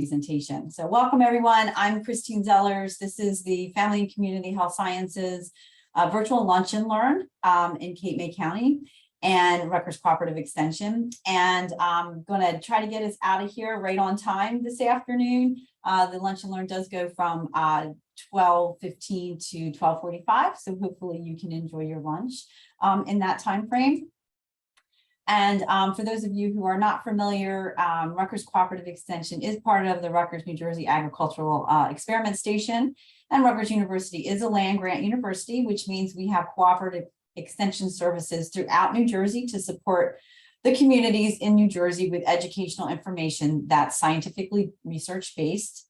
Presentation. So welcome everyone. I'm Christine Zellers. This is the Family and Community Health Sciences virtual lunch and learn in Cape May County and Rutgers Cooperative Extension. And I'm going to try to get us out of here right on time this afternoon. The lunch and learn does go from 12:15 to 12:45. So hopefully you can enjoy your lunch in that time frame. And for those of you who are not familiar, Rutgers Cooperative Extension is part of the Rutgers, New Jersey Agricultural Experiment Station. And Rutgers University is a land-grant university, which means we have cooperative extension services throughout New Jersey to support the communities in New Jersey with educational information that's scientifically research-based.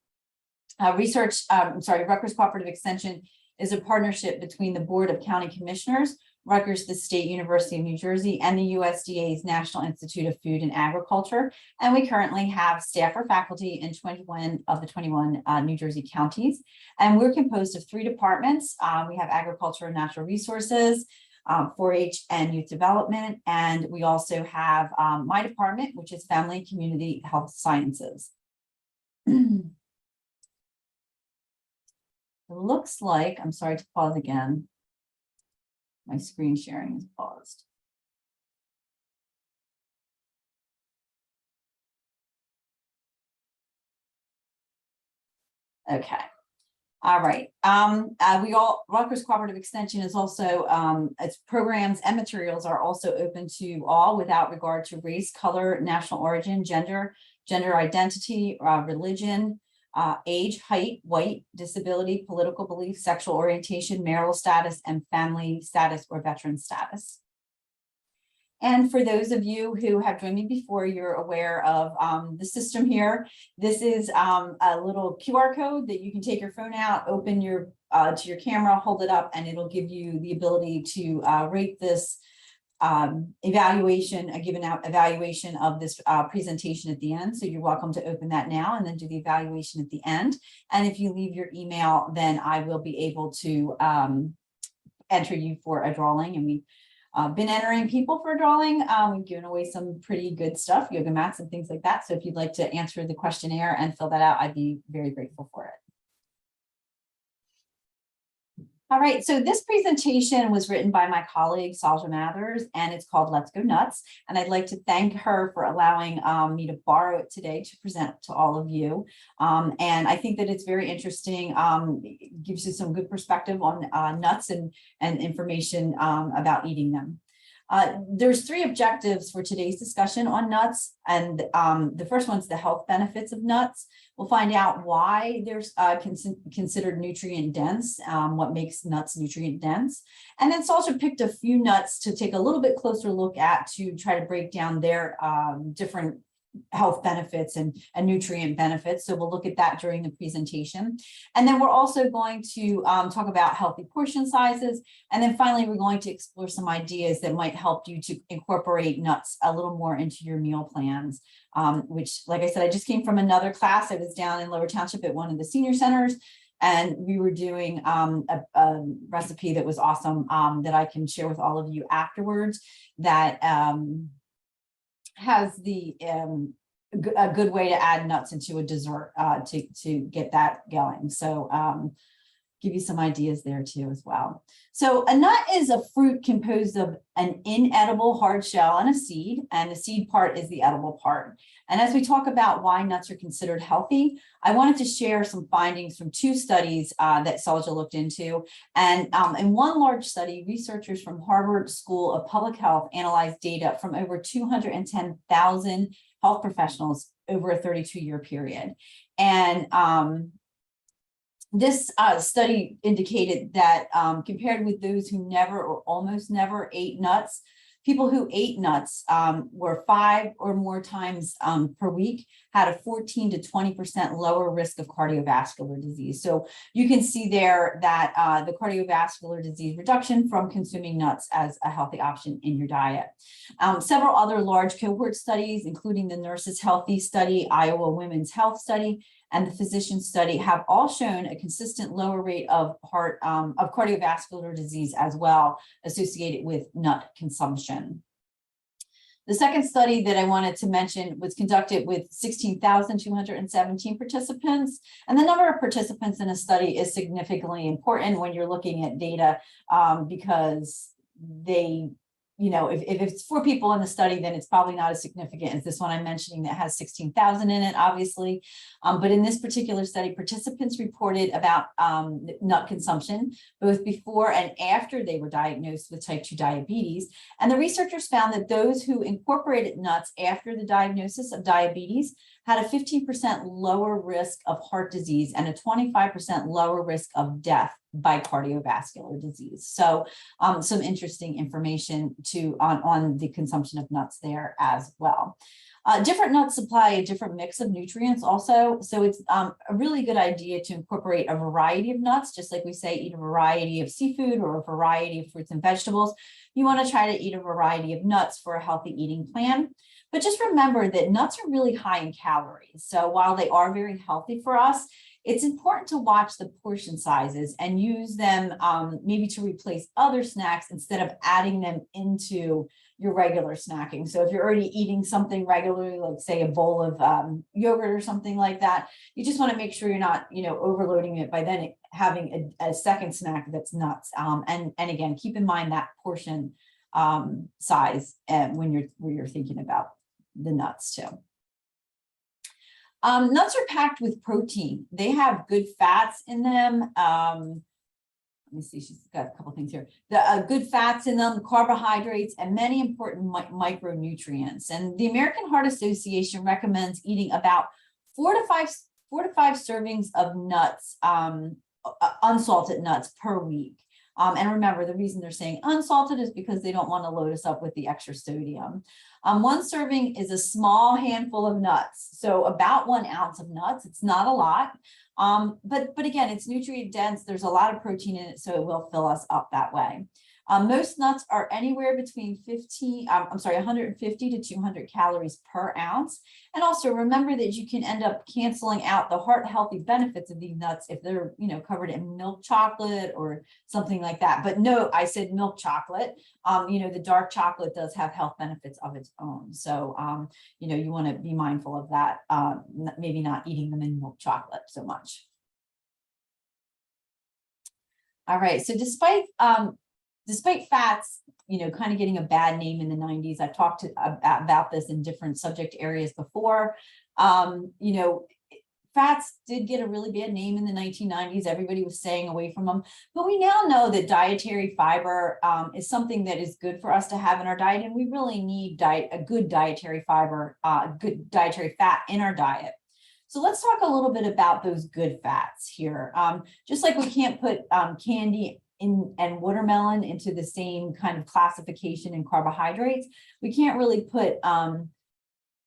Rutgers Cooperative Extension is a partnership between the Board of County Commissioners, Rutgers, the State University of New Jersey, and the USDA's National Institute of Food and Agriculture. And we currently have staff or faculty in 21 of the 21 New Jersey counties. And we're composed of 3 departments. We have agriculture and natural resources, 4-H and youth development. And we also have my department, which is family and community health sciences. It looks like, I'm sorry to pause again. My screen sharing is paused. Okay. All right. Rutgers Cooperative Extension is also, its programs and materials are also open to all without regard to race, color, national origin, gender identity, religion, age, height, weight, disability, political belief, sexual orientation, marital status, and family status or veteran status. And for those of you who have joined me before, you're aware of the system here. This is a little QR code that you can take your phone out, open your to your camera, hold it up, and it'll give you the ability to rate this evaluation of this presentation at the end. So you're welcome to open that now and then do the evaluation at the end. And if you leave your email, then I will be able to enter you for a drawing. And we've been entering people for a drawing. We've given away some pretty good stuff, yoga mats and things like that. So if you'd like to answer the questionnaire and fill that out, I'd be very grateful for it. All right, so this presentation was written by my colleague, Salja Mathers, and it's called Let's Go Nuts. And I'd like to thank her for allowing me to borrow it today to present to all of you. And I think that it's very interesting. It gives you some good perspective on nuts and information about eating them. There's 3 objectives for today's discussion on nuts. And the first one's the health benefits of nuts. We'll find out why they're considered nutrient dense, what makes nuts nutrient dense. And then Salja picked a few nuts to take a little bit closer look at to try to break down their different health benefits and nutrient benefits. So we'll look at that during the presentation. And then we're also going to talk about healthy portion sizes. And then finally, we're going to explore some ideas that might help you to incorporate nuts a little more into your meal plans, which, like I said, I just came from another class. I was down in Lower Township at one of the senior centers, and we were doing a recipe that was awesome that I can share with all of you afterwards that has a good way to add nuts into a dessert to get that going. So give you some ideas there too as well. So a nut is a fruit composed of an inedible hard shell and a seed, and the seed part is the edible part. And as we talk about why nuts are considered healthy, I wanted to share some findings from 2 studies that Salja looked into. And in one large study, researchers from Harvard School of Public Health analyzed data from over 210,000 health professionals over a 32-year period. And this study indicated that compared with those who never or almost never ate nuts, people who ate nuts were 5 or more times per week had a 14 to 20% lower risk of cardiovascular disease. So you can see there that the cardiovascular disease reduction from consuming nuts as a healthy option in your diet. Several other large cohort studies, including the Nurses Healthy Study, Iowa Women's Health Study, and the physician study have all shown a consistent lower rate of cardiovascular disease as well associated with nut consumption. The second study that I wanted to mention was conducted with 16,217 participants. And the number of participants in a study is significantly important when you're looking at data because they, if it's 4 people in the study, then it's probably not as significant as this one I'm mentioning that has 16,000 in it, obviously. But in this particular study, participants reported about nut consumption, both before and after they were diagnosed with type 2 diabetes. And the researchers found that those who incorporated nuts after the diagnosis of diabetes had a 15% lower risk of heart disease and a 25% lower risk of death by cardiovascular disease. So some interesting information on the consumption of nuts there as well. Different nuts supply a different mix of nutrients also. So it's a really good idea to incorporate a variety of nuts, just like we say, eat a variety of seafood or a variety of fruits and vegetables. You want to try to eat a variety of nuts for a healthy eating plan. But just remember that nuts are really high in calories. So while they are very healthy for us, it's important to watch the portion sizes and use them maybe to replace other snacks instead of adding them into your regular snacking. So if you're already eating something regularly, like say a bowl of yogurt or something like that, you just want to make sure you're not, overloading it by then having a second snack that's nuts. And again, keep in mind that portion size when you're thinking about the nuts too. Nuts are packed with protein. They have good fats in them. Let me see, she's got a couple things here. The good fats in them, carbohydrates, and many important micronutrients. And the American Heart Association recommends eating about 4 to 5 servings of nuts, unsalted nuts per week. And remember, the reason they're saying unsalted is because they don't want to load us up with the extra sodium. 1 serving is a small handful of nuts. So about 1 ounce of nuts. It's not a lot. But again, it's nutrient dense. There's a lot of protein in it, so it will fill us up that way. Most nuts are anywhere between 150 to 200 calories per ounce. And also remember that you can end up canceling out the heart healthy benefits of these nuts if they're, covered in milk chocolate or something like that. But no, I said milk chocolate. The dark chocolate does have health benefits of its own. So, you want to be mindful of that, maybe not eating them in milk chocolate so much. All right, so despite fats, kind of getting a bad name in the 90s, I've talked about this in different subject areas before. Fats did get a really bad name in the 1990s. Everybody was staying away from them. But we now know that dietary fiber is something that is good for us to have in our diet. And we really need a good dietary fiber, good dietary fat in our diet. So let's talk a little bit about those good fats here. Just like we can't put candy and watermelon into the same kind of classification in carbohydrates, we can't really put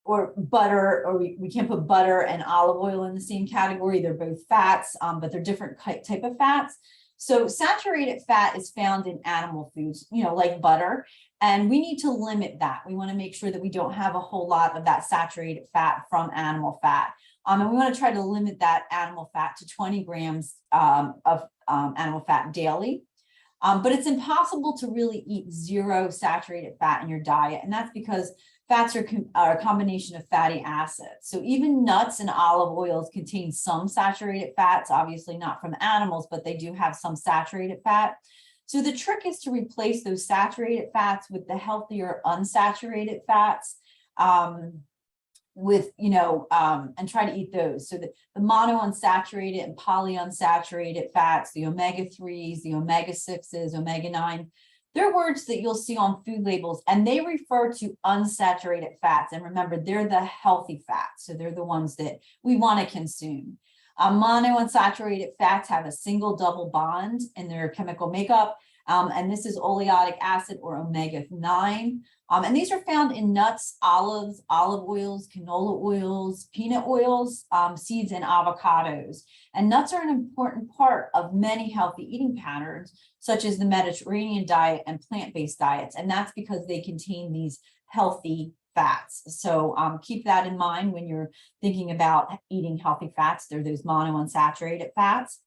or butter, or we can't put butter and olive oil in the same category. They're both fats, but they're different type of fats. So saturated fat is found in animal foods, like butter, and we need to limit that. We want to make sure that we don't have a whole lot of that saturated fat from animal fat. And we want to try to limit that animal fat to 20 grams of animal fat daily. But it's impossible to really eat 0 saturated fat in your diet. And that's because fats are a combination of fatty acids. So even nuts and olive oils contain some saturated fats, obviously not from animals, but they do have some saturated fat. So the trick is to replace those saturated fats with the healthier unsaturated fats. And try to eat those. So the monounsaturated and polyunsaturated fats, the omega-3s, the omega-6s, omega-9, they're words that you'll see on food labels, and they refer to unsaturated fats. And remember, they're the healthy fats. So they're the ones that we want to consume. Monounsaturated fats have a single double bond in their chemical makeup. And this is oleotic acid or omega-9. And these are found in nuts, olives, olive oils, canola oils, peanut oils, seeds, and avocados. And nuts are an important part of many healthy eating patterns, such as the Mediterranean diet and plant-based diets. And that's because they contain these healthy fats. So keep that in mind when you're thinking about eating healthy fats. They're those monounsaturated fats.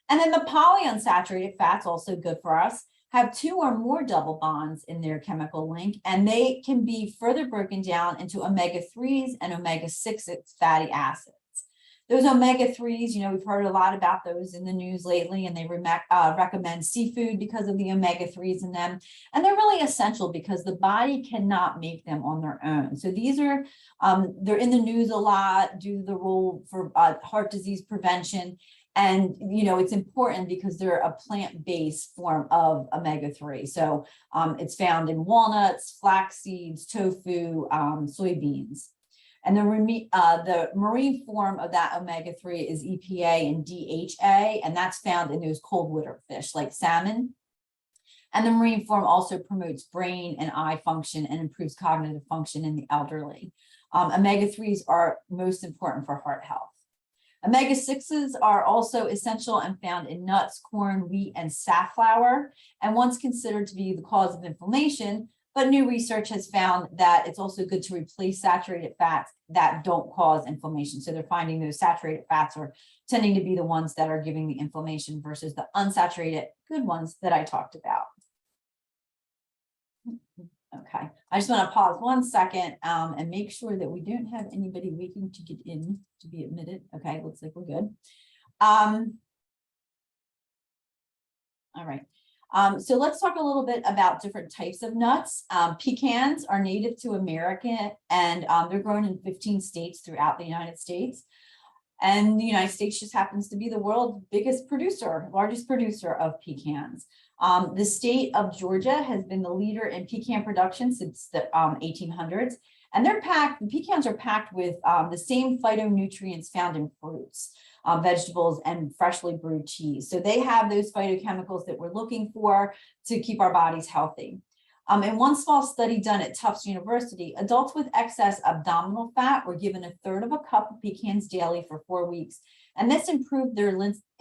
And then the polyunsaturated fats, also good for us, have 2 or more double bonds in their chemical link, and they can be further broken down into omega-3s and omega-6 fatty acids. Those omega-3s, we've heard a lot about those in the news lately, and they recommend seafood because of the omega-3s in them. And they're really essential because the body cannot make them on their own. So these are, they're in the news a lot due to the role for heart disease prevention. And, it's important because they're a plant-based form of omega-3. So it's found in walnuts, flax seeds, tofu, soybeans. And the marine form of that omega-3 is EPA and DHA, and that's found in those cold water fish like salmon. And the marine form also promotes brain and eye function and improves cognitive function in the elderly. Omega-3s are most important for heart health. Omega-6s are also essential and found in nuts, corn, wheat, and safflower, and once considered to be the cause of inflammation. But new research has found that it's also good to replace saturated fats that don't cause inflammation. So they're finding those saturated fats are tending to be the ones that are giving the inflammation versus the unsaturated good ones that I talked about. Okay, I just want to pause 1 second and make sure that we don't have anybody waiting to get in to be admitted. Okay, looks like we're good. All right. So let's talk a little bit about different types of nuts. Pecans are native to America, and they're grown in 15 states throughout the United States. And the United States just happens to be the world's largest producer of pecans. The state of Georgia has been the leader in pecan production since the 1800s. And the pecans are packed with the same phytonutrients found in fruits, vegetables, and freshly brewed cheese. So they have those phytochemicals that we're looking for to keep our bodies healthy. In one small study done at Tufts University, adults with excess abdominal fat were given 1/3 of a cup of pecans daily for 4 weeks. And this improved their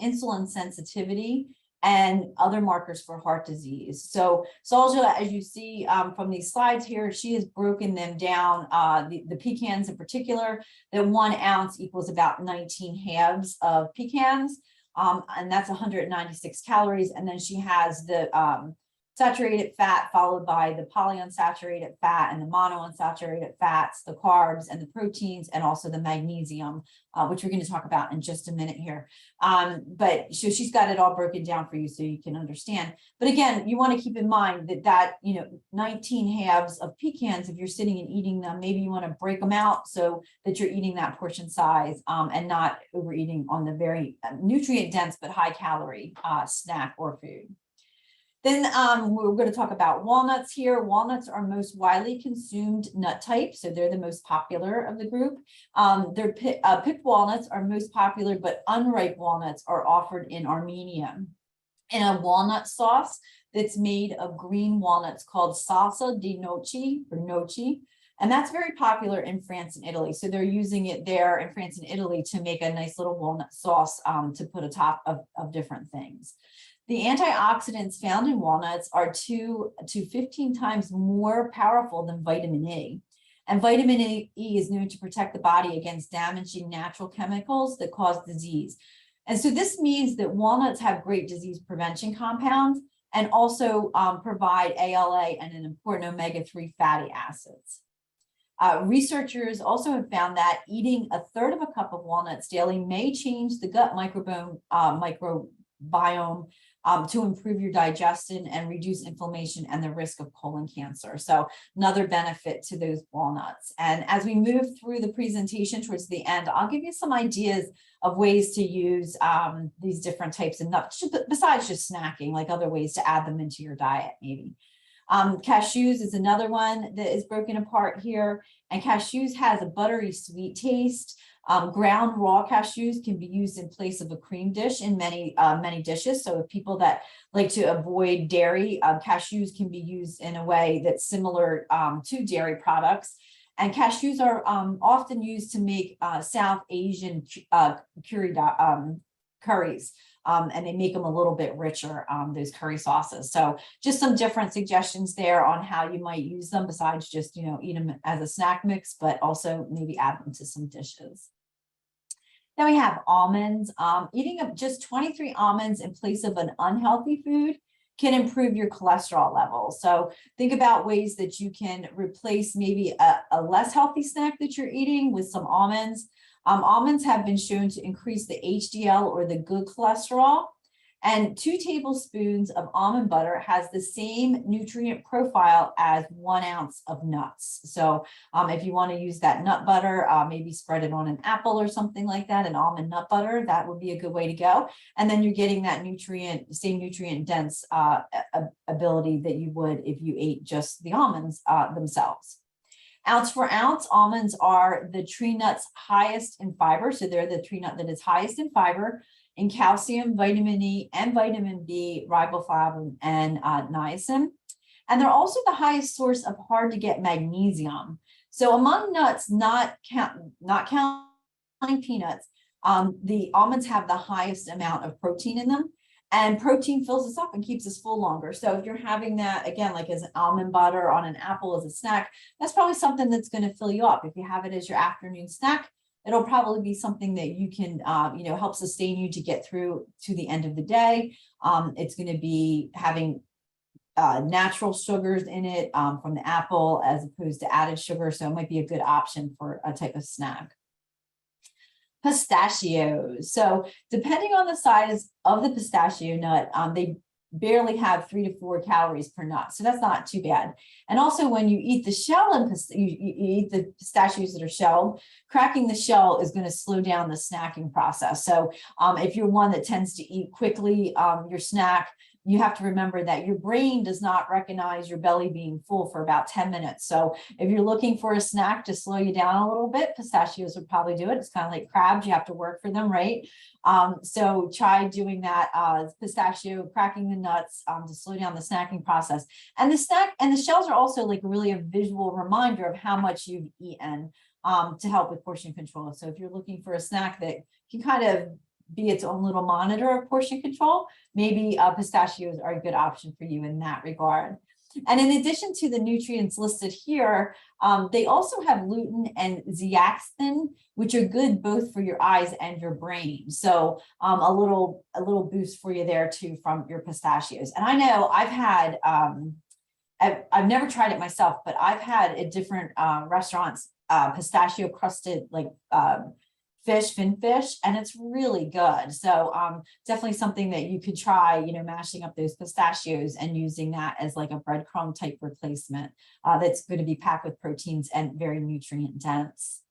insulin sensitivity and other markers for heart disease. So Salja, as you see from these slides here, she has broken them down, the pecans in particular, that 1 ounce equals about 19 halves of pecans, and that's 196 calories. And then she has the saturated fat followed by the polyunsaturated fat and the monounsaturated fats, the carbs and the proteins, and also the magnesium, which we're going to talk about in just a minute here. But so she's got it all broken down for you so you can understand. But again, you want to keep in mind that 19 halves of pecans, if you're sitting and eating them, maybe you want to break them out so that you're eating that portion size and not overeating on the very nutrient dense but high calorie snack or food. Then we're going to talk about walnuts here. Walnuts are most widely consumed nut type, so they're the most popular of the group. Picked walnuts are most popular, but unripe walnuts are offered in Armenia in a walnut sauce that's made of green walnuts called salsa di noci or noci. And that's very popular in France and Italy. So they're using it there in France and Italy to make a nice little walnut sauce to put atop of different things. The antioxidants found in walnuts are 2 to 15 times more powerful than vitamin E. And vitamin E is known to protect the body against damaging natural chemicals that cause disease. And so this means that walnuts have great disease prevention compounds and also provide ALA and an important omega-3 fatty acids. Researchers also have found that eating 1/3 of a cup of walnuts daily may change the gut microbiome to improve your digestion and reduce inflammation and the risk of colon cancer. So another benefit to those walnuts. And as we move through the presentation towards the end, I'll give you some ideas of ways to use these different types of nuts, besides just snacking, like other ways to add them into your diet, maybe. Cashews is another one that is broken apart here. And cashews has a buttery sweet taste. Ground raw cashews can be used in place of a cream dish in many dishes. So if people that like to avoid dairy, cashews can be used in a way that's similar to dairy products. And cashews are often used to make South Asian curries. And they make them a little bit richer, those curry sauces. So just some different suggestions there on how you might use them besides just, eat them as a snack mix, but also maybe add them to some dishes. Then we have almonds. Eating just 23 almonds in place of an unhealthy food can improve your cholesterol levels. So think about ways that you can replace maybe a less healthy snack that you're eating with some almonds. Almonds have been shown to increase the HDL, or the good cholesterol. And 2 tablespoons of almond butter has the same nutrient profile as 1 ounce of nuts. So if you want to use that nut butter, maybe spread it on an apple or something like that, an almond nut butter, that would be a good way to go. And then you're getting that same nutrient dense ability that you would if you ate just the almonds themselves. Ounce for ounce, almonds are the tree nut's highest in fiber. So they're the tree nut that is highest in fiber, in calcium, vitamin E, and vitamin B, riboflavin, and niacin. And they're also the highest source of hard to get magnesium. So among nuts, not counting peanuts, the almonds have the highest amount of protein in them. And protein fills us up and keeps us full longer. So if you're having that, again, like as an almond butter on an apple as a snack, that's probably something that's going to fill you up. If you have it as your afternoon snack, it'll probably be something that you can, help sustain you to get through to the end of the day. It's going to be having natural sugars in it from the apple as opposed to added sugar. So it might be a good option for a type of snack. Pistachios. So depending on the size of the pistachio nut, they barely have 3 to 4 calories per nut. So that's not too bad. And also when you eat the shell and you eat the pistachios that are shelled, cracking the shell is going to slow down the snacking process. So if you're one that tends to eat quickly, your snack, you have to remember that your brain does not recognize your belly being full for about 10 minutes. So if you're looking for a snack to slow you down a little bit, pistachios would probably do it. It's kind of like crabs. You have to work for them, right? So try doing that pistachio, cracking the nuts to slow down the snacking process. And the shells are also like really a visual reminder of how much you've eaten to help with portion control. So if you're looking for a snack that can kind of be its own little monitor of portion control, maybe pistachios are a good option for you in that regard. And in addition to the nutrients listed here, they also have lutein and zeaxanthin, which are good both for your eyes and your brain. So a little boost for you there too from your pistachios. And I know I've had, I've never tried it myself, but I've had at different restaurants pistachio crusted like fin fish, and it's really good. So definitely something that you could try, mashing up those pistachios and using that as like a breadcrumb type replacement that's going to be packed with proteins and very nutrient dense.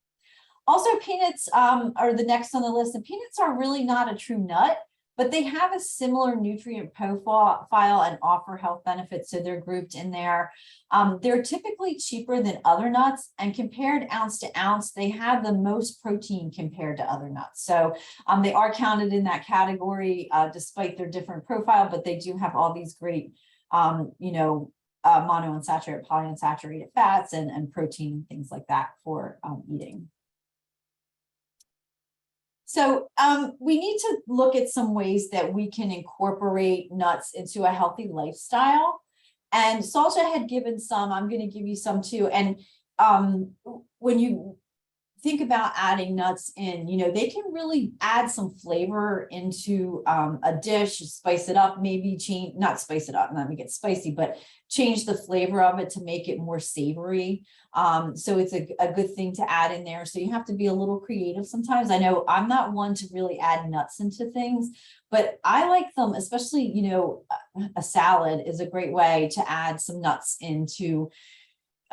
Also, peanuts are the next on the list, and peanuts are really not a true nut, but they have a similar nutrient profile and offer health benefits, so they're grouped in there. They're typically cheaper than other nuts, and compared ounce to ounce, they have the most protein compared to other nuts. So they are counted in that category despite their different profile, but they do have all these great, monounsaturated, polyunsaturated fats and protein and things like that for eating. So we need to look at some ways that we can incorporate nuts into a healthy lifestyle. And Salcha had given some, I'm going to give you some too. And when you think about adding nuts in, they can really add some flavor into a dish, spice it up, maybe not spice it up, not make it spicy, but change the flavor of it to make it more savory. So it's a good thing to add in there. So you have to be a little creative sometimes. I know I'm not one to really add nuts into things, but I like them, especially, a salad is a great way to add some nuts into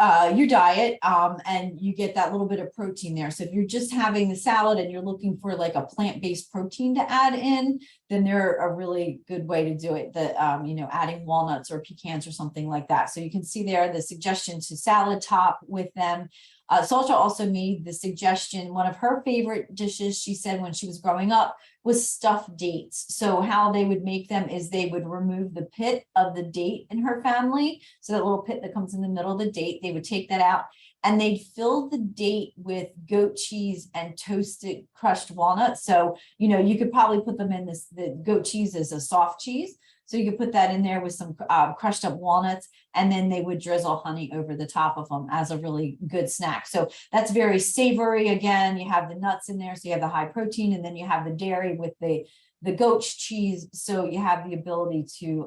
your diet, and you get that little bit of protein there. So if you're just having the salad and you're looking for like a plant-based protein to add in, then they're a really good way to do it. Adding walnuts or pecans or something like that. So you can see there the suggestion to salad top with them. Salcha also made the suggestion, one of her favorite dishes, she said when she was growing up, was stuffed dates. So how they would make them is they would remove the pit of the date in her family. So that little pit that comes in the middle of the date, they would take that out and they'd fill the date with goat cheese and toasted crushed walnuts. So, you could probably put them in the goat cheese is a soft cheese. So you could put that in there with some crushed up walnuts, and then they would drizzle honey over the top of them as a really good snack. So that's very savory. Again, you have the nuts in there, so you have the high protein, and then you have the dairy with the goat's cheese. So you have the ability to,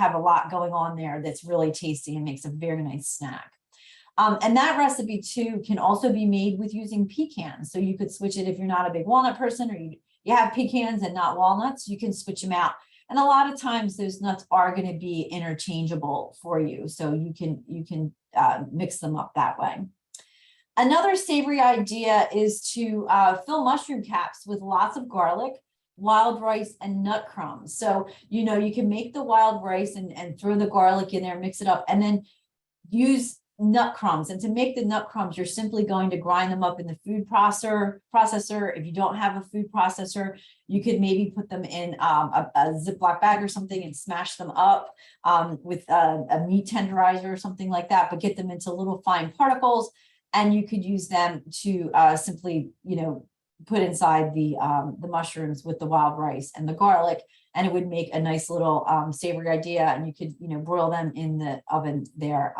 have a lot going on there that's really tasty and makes a very nice snack. And that recipe too can also be made with using pecans. So you could switch it if you're not a big walnut person, or you have pecans and not walnuts, you can switch them out. And a lot of times those nuts are going to be interchangeable for you. So you can mix them up that way. Another savory idea is to fill mushroom caps with lots of garlic, wild rice, and nut crumbs. So, you can make the wild rice and throw the garlic in there, mix it up, and then use nut crumbs. And to make the nut crumbs, you're simply going to grind them up in the food processor. If you don't have a food processor, you could maybe put them in a Ziploc bag or something and smash them up with a meat tenderizer or something like that, but get them into little fine particles. And you could use them to simply, put inside the mushrooms with the wild rice and the garlic, and it would make a nice little savory idea. And you could, broil them in the oven there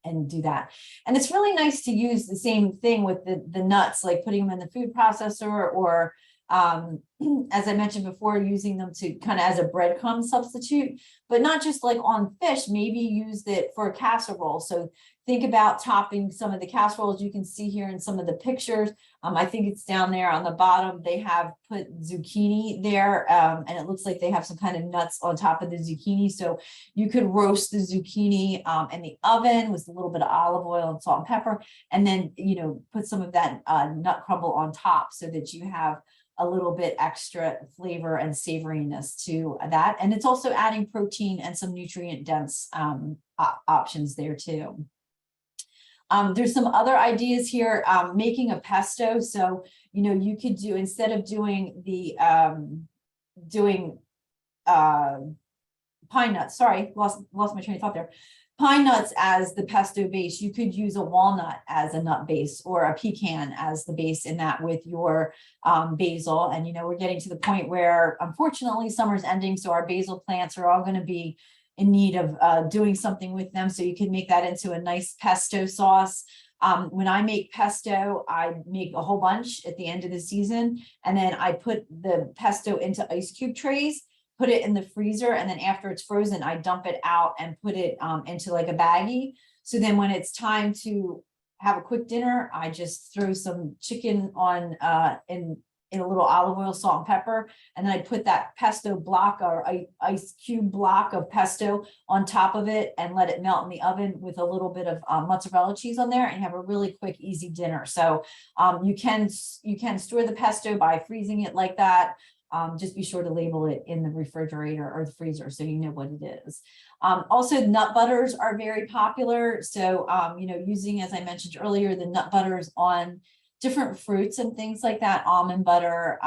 and do that. And it's really nice to use the same thing with the nuts, like putting them in the food processor, or as I mentioned before, using them to kind of as a breadcrumb substitute, but not just like on fish, maybe use it for a casserole. So think about topping some of the casseroles you can see here in some of the pictures. I think it's down there on the bottom. They have put zucchini there, and it looks like they have some kind of nuts on top of the zucchini. So you could roast the zucchini in the oven with a little bit of olive oil and salt and pepper, and then, put some of that nut crumble on top so that you have a little bit extra flavor and savoriness to that. And it's also adding protein and some nutrient dense options there too. There's some other ideas here, making a pesto. So, you could do, instead of doing the, pine nuts, sorry, lost my train of thought there. Pine nuts as the pesto base, you could use a walnut as a nut base, or a pecan as the base in that with your basil. And, we're getting to the point where, unfortunately, summer's ending. So our basil plants are all going to be in need of doing something with them. So you can make that into a nice pesto sauce. When I make pesto, I make a whole bunch at the end of the season. And then I put the pesto into ice cube trays, put it in the freezer, and then after it's frozen, I dump it out and put it into like a baggie. So then when it's time to have a quick dinner, I just throw some chicken on in a little olive oil, salt, and pepper, and then I put that pesto block or ice cube block of pesto on top of it and let it melt in the oven with a little bit of mozzarella cheese on there, and you have a really quick, easy dinner. So you can store the pesto by freezing it like that. Just be sure to label it in the refrigerator or the freezer so you know what it is. Also, nut butters are very popular. So, using, as I mentioned earlier, the nut butters on different fruits and things like that. Almond butter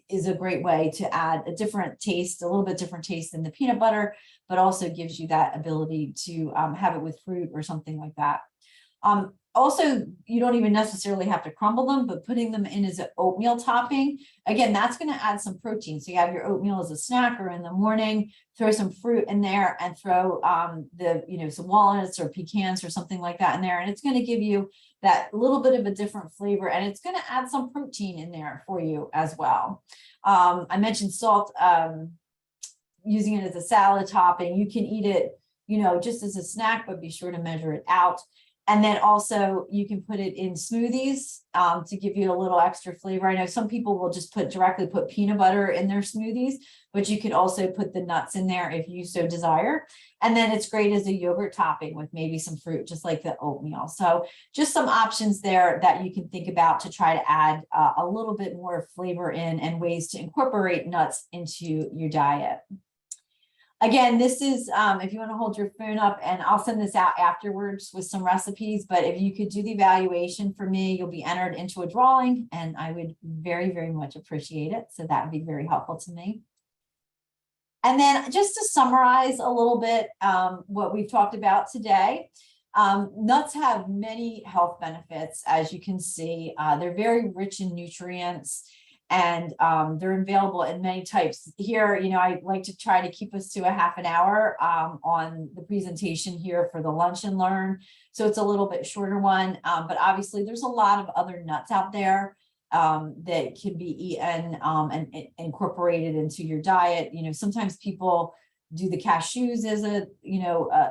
is a great way to add a different taste, a little bit different taste than the peanut butter, but also gives you that ability to have it with fruit or something like that. Also, you don't even necessarily have to crumble them, but putting them in as an oatmeal topping, again, that's going to add some protein. So you have your oatmeal as a snack, or in the morning, throw some fruit in there and throw some walnuts or pecans or something like that in there. And it's going to give you that little bit of a different flavor, and it's going to add some protein in there for you as well. I mentioned salt, using it as a salad topping. You can eat it, just as a snack, but be sure to measure it out. And then also you can put it in smoothies to give you a little extra flavor. I know some people will just directly put peanut butter in their smoothies, but you could also put the nuts in there if you so desire. And then it's great as a yogurt topping with maybe some fruit, just like the oatmeal. So just some options there that you can think about to try to add a little bit more flavor in, and ways to incorporate nuts into your diet. Again, this is, if you want to hold your phone up, and I'll send this out afterwards with some recipes, but if you could do the evaluation for me, you'll be entered into a drawing, and I would very, very much appreciate it. So that would be very helpful to me. And then just to summarize a little bit what we've talked about today, Nuts have many health benefits, as you can see. They're very rich in nutrients, and they're available in many types. Here, I like to try to keep us to a half an hour on the presentation here for the Lunch and Learn. So it's a little bit shorter one, but obviously there's a lot of other nuts out there that can be eaten and incorporated into your diet. Sometimes people do the cashews as a,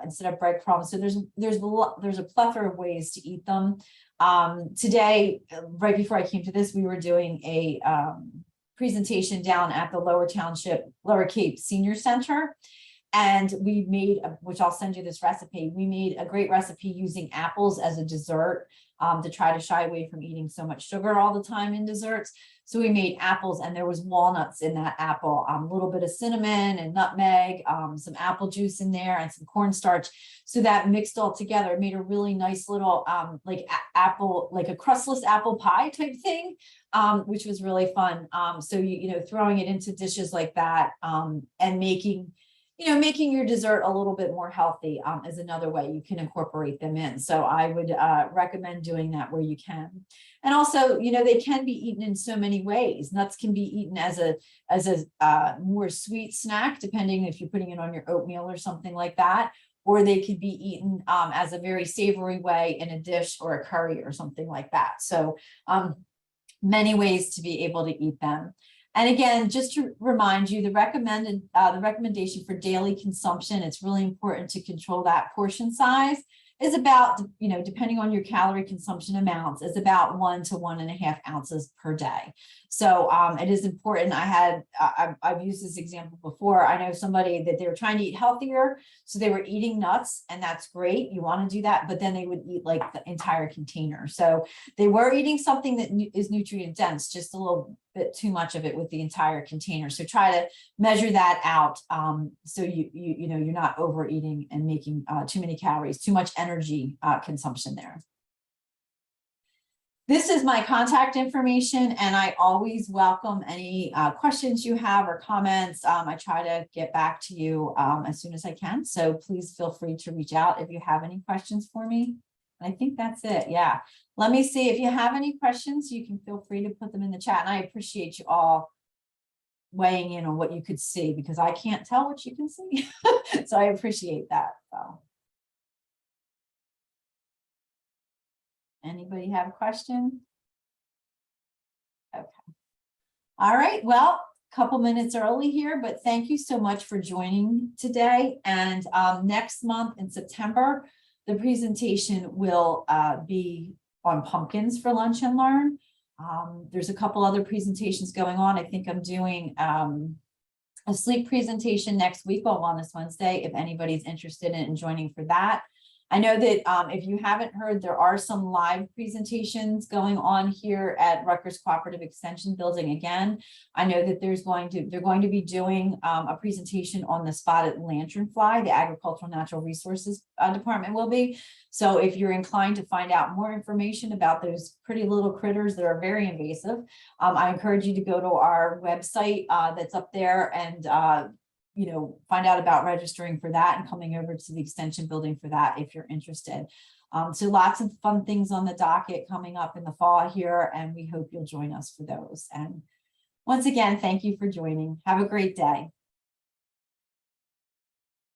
instead of breadcrumbs. So there's a plethora of ways to eat them. Today, right before I came to this, we were doing a presentation down at the Lower Cape Senior Center. And we made, which I'll send you this recipe, we made a great recipe using apples as a dessert to try to shy away from eating so much sugar all the time in desserts. So we made apples, and there was walnuts in that apple, a little bit of cinnamon and nutmeg, some apple juice in there, and some cornstarch. So that mixed all together made a really nice little apple, like a crustless apple pie type thing, which was really fun. So throwing it into dishes like that and making your dessert a little bit more healthy is another way you can incorporate them in. So I would recommend doing that where you can. And also, they can be eaten in so many ways. Nuts can be eaten as a more sweet snack, depending if you're putting it on your oatmeal or something like that, or they could be eaten as a very savory way in a dish or a curry or something like that. So many ways to be able to eat them. And again, just to remind you, the recommendation for daily consumption, it's really important to control that portion size, is about, depending on your calorie consumption amounts, is about 1 to 1.5 ounces per day. So it is important. I've used this example before. I know somebody that they were trying to eat healthier, so they were eating nuts, and that's great. You want to do that, but then they would eat like the entire container. So they were eating something that is nutrient dense, just a little bit too much of it with the entire container. So try to measure that out, so you're not overeating and making too many calories, too much energy consumption there. This is my contact information, and I always welcome any questions you have or comments. I try to get back to you as soon as I can. So please feel free to reach out if you have any questions for me. I think that's it. Yeah. Let me see if you have any questions. You can feel free to put them in the chat. And I appreciate you all weighing in on what you could see, because I can't tell what you can see. So I appreciate that. So. Anybody have a question? Okay. All right. Well, a couple minutes early here, but thank you so much for joining today. And next month in September, the presentation will be on pumpkins for Lunch and Learn. There's a couple other presentations going on. I think I'm doing a sleep presentation next week on Wellness Wednesday, if anybody's interested in joining for that. I know that if you haven't heard, there are some live presentations going on here at Rutgers Cooperative Extension Building again. I know that they're going to be doing a presentation on the spotted lanternfly, the Agricultural Natural Resources Department will be. So if you're inclined to find out more information about those pretty little critters that are very invasive, I encourage you to go to our website that's up there and find out about registering for that and coming over to the extension building for that if you're interested. So lots of fun things on the docket coming up in the fall here, and we hope you'll join us for those. And once again, thank you for joining. Have a great day.